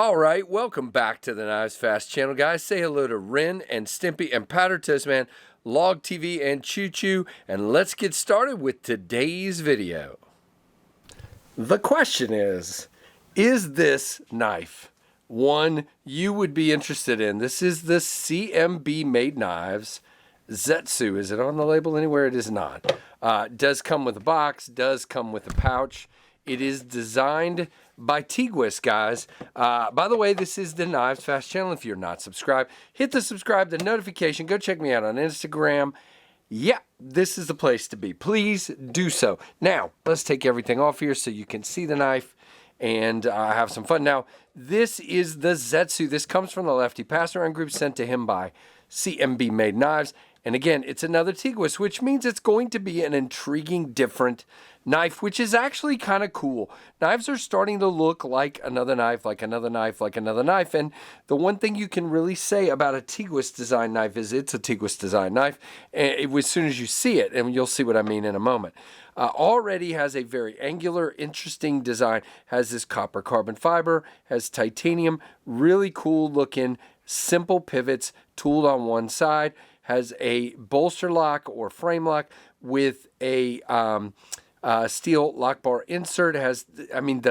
All right, welcome back to the KnivesFAST channel, guys. Say hello to Ren and Stimpy and Powder Toast Man, Log TV and Choo Choo, and let's get started with today's video. The question is this knife one you would be interested in? This is the CMB Made Knives Zetsu. Is it on the label anywhere? It is not. Does come with a box, does come with a pouch. It is designed by Tiguass, guys. By the way, this is the KnivesFAST channel. If you're not subscribed, hit the subscribe, the notification. Go check me out on Instagram. Yeah, this is the place to be. Please do so. Now, let's take everything off here so you can see the knife and have some fun. Now, this is the Zetsu. This comes from the Lefty Pass-Around group sent to him by CMB Made Knives. And again, it's another Tiguass, which means it's going to be an intriguing, different knife, which is actually kind of cool. Knives are starting to look like another knife, like another knife, like another knife. And the one thing you can really say about a Tiguass design knife is it's a Tiguass design knife as soon as you see it, and you'll see what I mean in a moment. Already has a very angular, interesting design, has this copper carbon fiber, has titanium, really cool looking, simple pivots tooled on one side, has a bolster lock or frame lock with a steel lock bar insert. Has, I mean,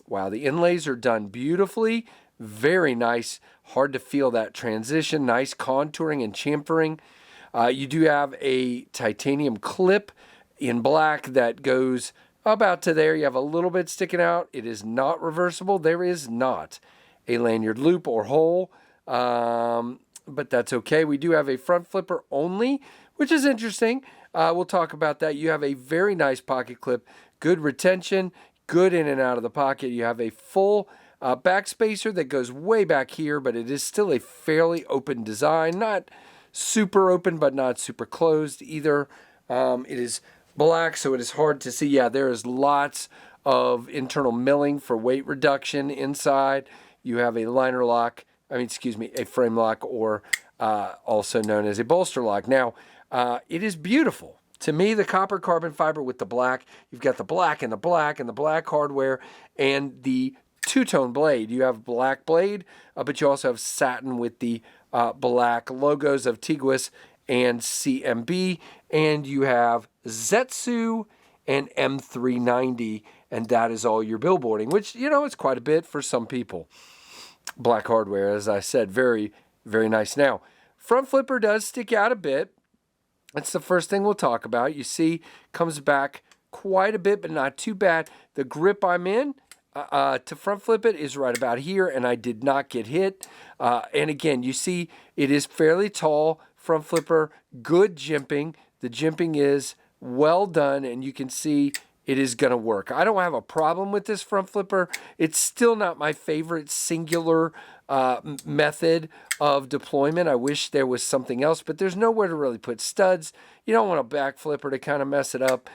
wow, the inlays are done beautifully, very nice, hard to feel that transition, nice contouring and chamfering. You do have a titanium clip in black that goes about to there. You have a little bit sticking out. It is not reversible. There is not a lanyard loop or hole, but that's okay. We do have a front flipper only, which is interesting. We'll talk about that. You have a very nice pocket clip, good retention, good in and out of the pocket. You have a full back spacer that goes way back here, but it is still a fairly open design. Not super open, but not super closed either. It is black, so it is hard to see. Yeah, there is lots of internal milling for weight reduction inside. You have a liner lock, a frame lock, or also known as a bolster lock. Now, it is beautiful. To me, the copper carbon fiber with the black, you've got the black and the black and the black hardware and the two-tone blade. You have black blade, but you also have satin with the black logos of Tiguass and CMB, and you have Zetsu and M390, and that is all your billboarding, which, you know, it's quite a bit for some people. Black hardware, as I said, very, very nice. Now, front flipper does stick out a bit. That's the first thing we'll talk about. You see, comes back quite a bit, but not too bad. The grip I'm in to front flip it is right about here, and I did not get hit. And again, you see, it is fairly tall. Front flipper, good jimping. The jimping is well done, and you can see it is going to work. I don't have a problem with this front flipper. It's still not my favorite singular method of deployment. I wish there was something else, but there's nowhere to really put studs. You don't want a back flipper to kind of mess it up.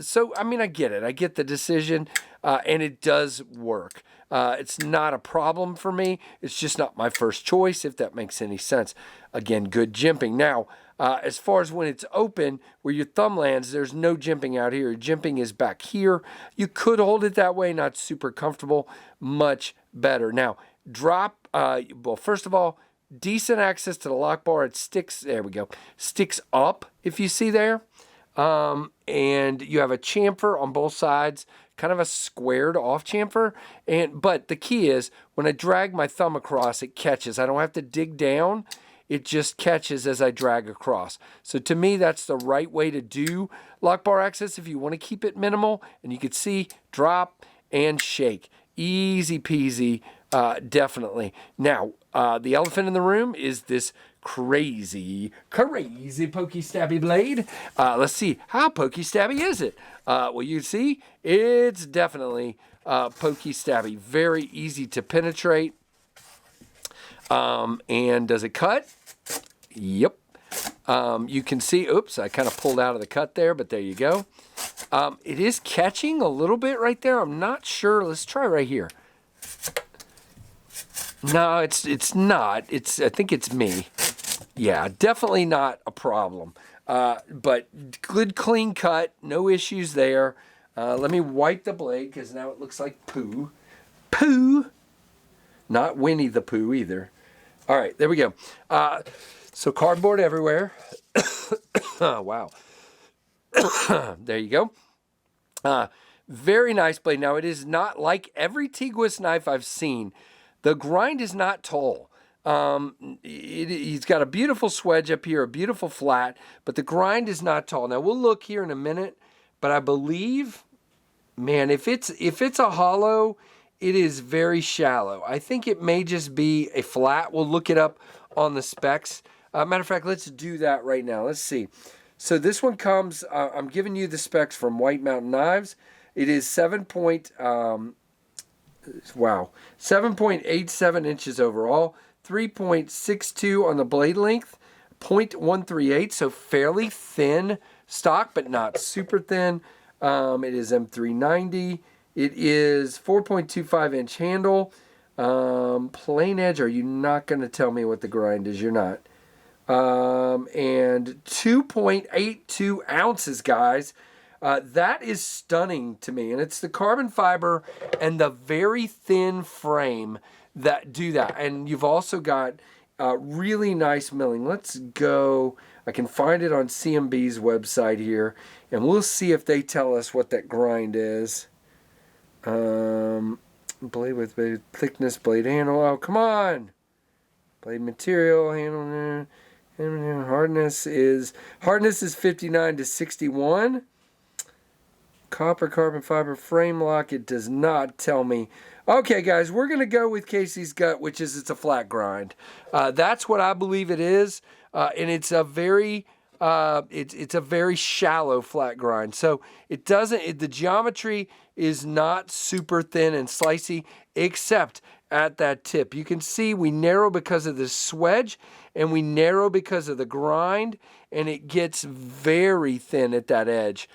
So, I mean, I get it. I get the decision, and it does work. It's not a problem for me. It's just not my first choice, if that makes any sense. Again, good jimping. Now, as far as when it's open, where your thumb lands, there's no jimping out here. Your jimping is back here. You could hold it that way, not super comfortable, much better. Now, drop, well, first of all, decent access to the lock bar. It sticks, there we go, sticks up, if you see there. And you have a chamfer on both sides, kind of a squared off chamfer. But the key is, when I drag my thumb across, it catches. I don't have to dig down. It just catches as I drag across. So to me, that's the right way to do lock bar access if you want to keep it minimal. And you can see, drop and shake. Easy peasy, definitely. Now, the elephant in the room is this crazy pokey stabby blade. Let's see, how pokey stabby is it? Well, you see, it's definitely pokey stabby. Very easy to penetrate. And does it cut? Yep. You can see, oops, I kind of pulled out of the cut there, but there you go. It is catching a little bit right there. I'm not sure. Let's try right here. No, it's not. I think it's me. Yeah, definitely not a problem. But good clean cut, no issues there. Let me wipe the blade because now it looks like poo. Poo. Not Winnie the Pooh either. All right, there we go. So cardboard everywhere. Oh, wow. There you go. Very nice blade. Now, it is not like every Tiguass knife I've seen. The grind is not tall. He's got a beautiful swedge up here, a beautiful flat, but the grind is not tall. Now, we'll look here in a minute, but I believe, man, if it's a hollow, it is very shallow. I think it may just be a flat. We'll look it up on the specs. Matter of fact, let's do that right now. Let's see. So this one comes, I'm giving you the specs from White Mountain Knives. It is 7.87 inches overall, 3.62 on the blade length, 0.138, so fairly thin stock, but not super thin. It is M390. It is 4.25 inch handle. Plain edge, are you not going to tell me what the grind is? You're not. And 2.82 ounces, guys. That is stunning to me. And it's the carbon fiber and the very thin frame that do that. And you've also got really nice milling. Let's go. I can find it on CMB's website here. And we'll see if they tell us what that grind is. Blade with blade thickness, blade handle. Oh, come on. Blade material, handle. Hardness is 59 to 61. Copper carbon fiber frame lock. It does not tell me. Okay, guys, we're gonna go with Casey's gut, which is it's a flat grind. That's what I believe it is, and it's a very it's a very shallow flat grind. So it doesn't. The geometry is not super thin and slicey, except at that tip. You can see we narrow because of the swedge, and we narrow because of the grind, and it gets very thin at that edge.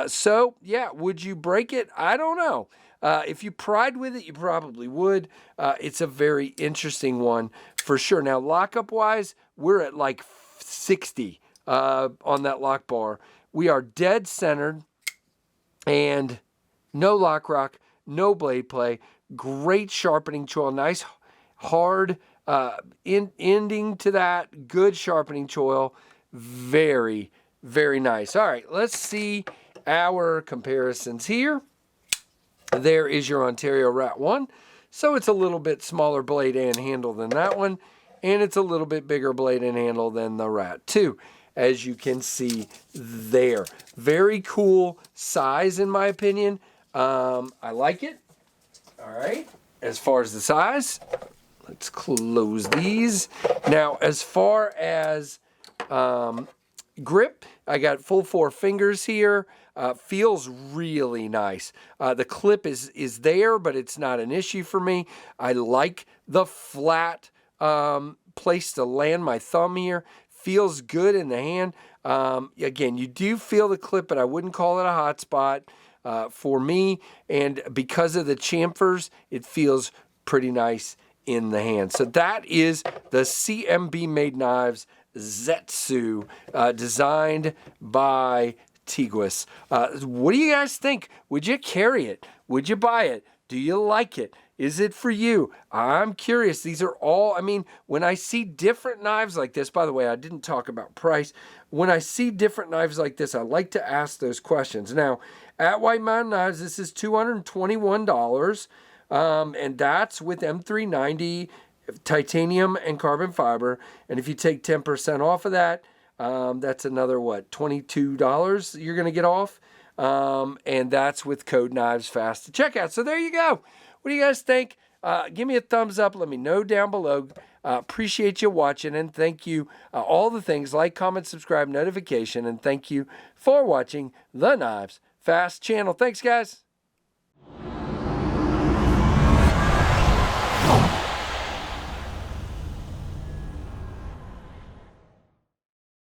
So, yeah, would you break it? I don't know. If you pried with it, you probably would. It's a very interesting one for sure. Now, lockup-wise, we're at like 60 on that lock bar. We are dead centered, and no lock rock, no blade play. Great sharpening choil, nice hard ending to that, good sharpening choil, very, very nice. All right, let's see our comparisons here. There is your Ontario Rat 1. So it's a little bit smaller blade and handle than that one, and it's a little bit bigger blade and handle than the Rat 2, as you can see there. Very cool size, in my opinion. I like it. All right, as far as the size, let's close these. Now, as far as grip, I got full 4 fingers here. Feels really nice. The clip is there, but it's not an issue for me. I like the flat place to land my thumb here. Feels good in the hand. Again, you do feel the clip, but I wouldn't call it a hot spot. For me, and because of the chamfers, it feels pretty nice in the hand. So that is the CMB Made Knives Zetsu, designed by Tiguass. What do you guys think? Would you carry it? Would you buy it? Do you like it? Is it for you? I'm curious. These are all, I mean, when I see different knives like this, by the way, I didn't talk about price. When I see different knives like this, I like to ask those questions. Now, at White Mountain Knives, this is $221, and that's with M390, titanium, and carbon fiber. And if you take 10% off of that, that's another, what, $22 you're going to get off? And that's with code KnivesFAST to checkout. So there you go. What do you guys think? Give me a thumbs up. Let me know down below. Appreciate you watching, and thank you. All the things, like, comment, subscribe, notification, and thank you for watching the KnivesFAST channel. Thanks, guys.